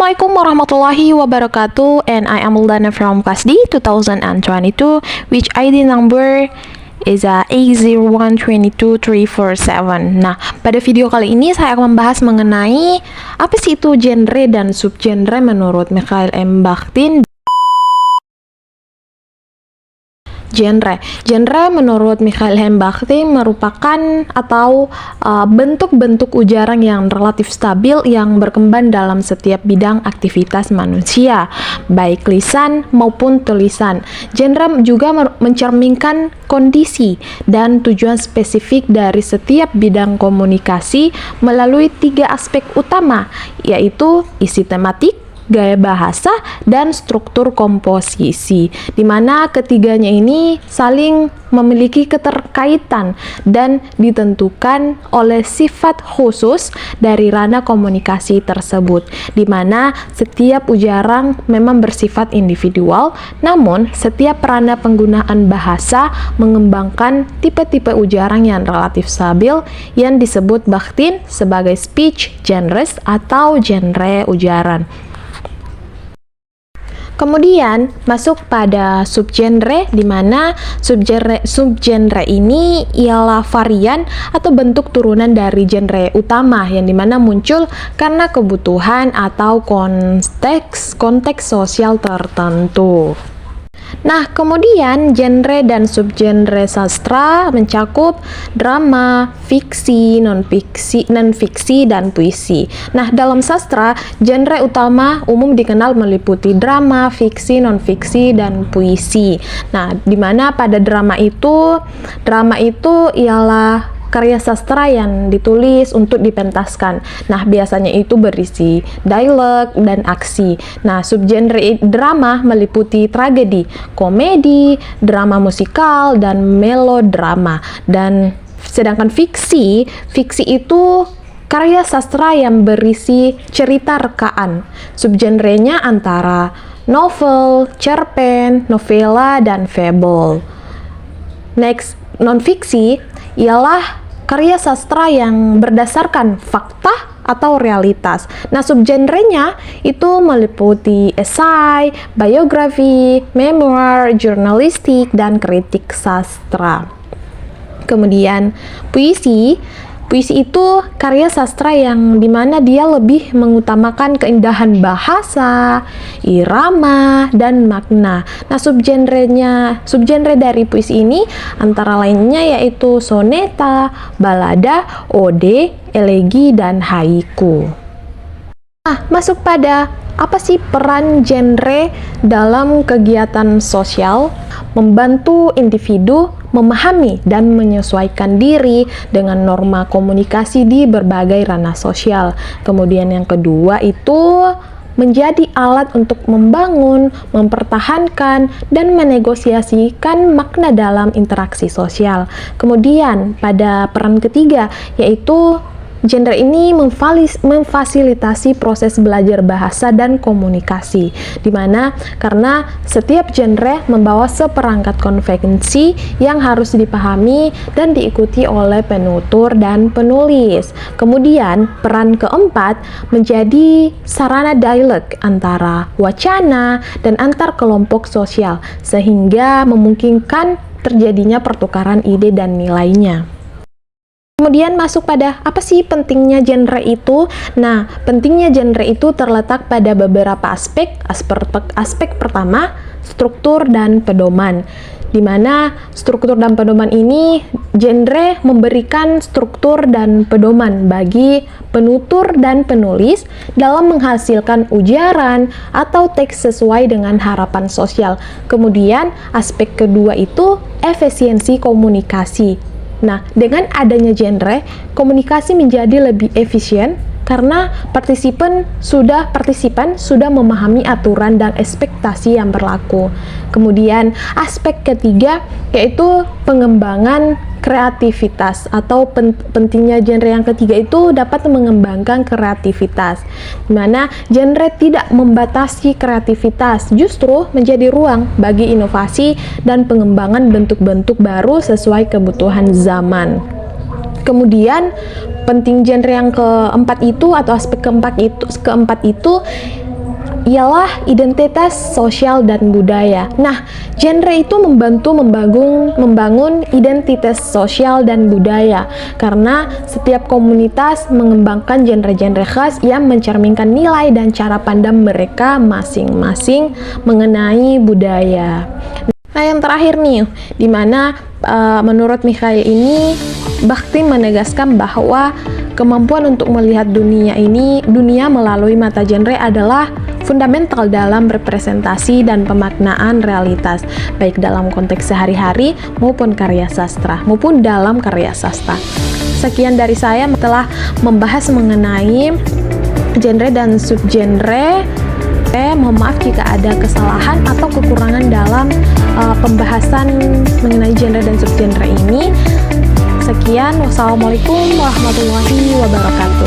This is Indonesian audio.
Assalamualaikum warahmatullahi wabarakatuh, and I am Muldana from class D 2022, which ID number is A0122347. Nah, pada video kali ini saya akan membahas mengenai apa sih itu genre dan subgenre menurut Mikhail M. Bakhtin. Genre menurut Mikhail M. Bakhtin merupakan atau bentuk-bentuk ujaran yang relatif stabil yang berkembang dalam setiap bidang aktivitas manusia, baik lisan maupun tulisan. Genre juga mencerminkan kondisi dan tujuan spesifik dari setiap bidang komunikasi melalui 3 aspek utama, yaitu isi tematik, gaya bahasa, dan struktur komposisi, di mana ketiganya ini saling memiliki keterkaitan dan ditentukan oleh sifat khusus dari ranah komunikasi tersebut, di mana setiap ujaran memang bersifat individual, namun setiap ranah penggunaan bahasa mengembangkan tipe-tipe ujaran yang relatif stabil yang disebut Bakhtin sebagai speech genres atau genre ujaran. Kemudian masuk pada subgenre, di mana subgenre ini ialah varian atau bentuk turunan dari genre utama yang dimana muncul karena kebutuhan atau konteks sosial tertentu. Nah, kemudian genre dan subgenre sastra mencakup drama, fiksi, non-fiksi, dan puisi. Nah, dalam sastra, genre utama umum dikenal meliputi drama, fiksi, non-fiksi, dan puisi. Nah, di mana pada drama itu ialah karya sastra yang ditulis untuk dipentaskan. Nah, biasanya itu berisi dialog dan aksi. Nah, subgenre drama meliputi tragedi, komedi, drama musikal, dan melodrama. Dan sedangkan fiksi itu karya sastra yang berisi cerita rekaan. Subgenrenya antara novel, cerpen, novela, dan fable. Next, non-fiksi ialah karya sastra yang berdasarkan fakta atau realitas. Nah, subgenrenya itu meliputi esai, biografi, memoir, jurnalistik, dan kritik sastra. Kemudian puisi itu karya sastra yang dimana dia lebih mengutamakan keindahan bahasa, irama, dan makna. Nah, subgenre dari puisi ini antara lainnya yaitu soneta, balada, ode, elegi, dan haiku. Nah, masuk pada apa sih peran genre dalam kegiatan sosial? Membantu individu memahami dan menyesuaikan diri dengan norma komunikasi di berbagai ranah sosial. Kemudian yang kedua itu menjadi alat untuk membangun, mempertahankan, dan menegosiasikan makna dalam interaksi sosial. Kemudian pada peran ketiga yaitu genre ini memfasilitasi proses belajar bahasa dan komunikasi, karena setiap genre membawa seperangkat konvensi yang harus dipahami dan diikuti oleh penutur dan penulis. Kemudian peran keempat menjadi sarana dialog antara wacana dan antar kelompok sosial, sehingga memungkinkan terjadinya pertukaran ide dan nilainya. Kemudian masuk pada apa sih pentingnya genre itu? Nah, pentingnya genre itu terletak pada beberapa aspek. Aspek pertama, struktur dan pedoman. Di mana struktur dan pedoman ini, genre memberikan struktur dan pedoman bagi penutur dan penulis dalam menghasilkan ujaran atau teks sesuai dengan harapan sosial. Kemudian aspek kedua itu efisiensi komunikasi. Nah, dengan adanya genre, komunikasi menjadi lebih efisien karena partisipan sudah memahami aturan dan ekspektasi yang berlaku. Kemudian, aspek ketiga yaitu pengembangan kreativitas, atau pentingnya genre yang ketiga itu dapat mengembangkan kreativitas, di mana genre tidak membatasi kreativitas, justru menjadi ruang bagi inovasi dan pengembangan bentuk-bentuk baru sesuai kebutuhan zaman. Kemudian penting genre yang keempat itu atau aspek keempat itu ialah identitas sosial dan budaya. Nah, genre itu membantu membangun identitas sosial dan budaya karena setiap komunitas mengembangkan genre-genre khas yang mencerminkan nilai dan cara pandang mereka masing-masing mengenai budaya. Nah, yang terakhir nih, dimana menurut Mikhail ini Bakhtin menegaskan bahwa kemampuan untuk melihat dunia melalui mata genre adalah fundamental dalam representasi dan pemaknaan realitas, baik dalam konteks sehari-hari maupun dalam karya sastra. Sekian dari saya telah membahas mengenai genre dan subgenre. Mohon maaf jika ada kesalahan atau kekurangan dalam pembahasan mengenai genre dan subgenre ini. Sekian, wassalamualaikum warahmatullahi wabarakatuh.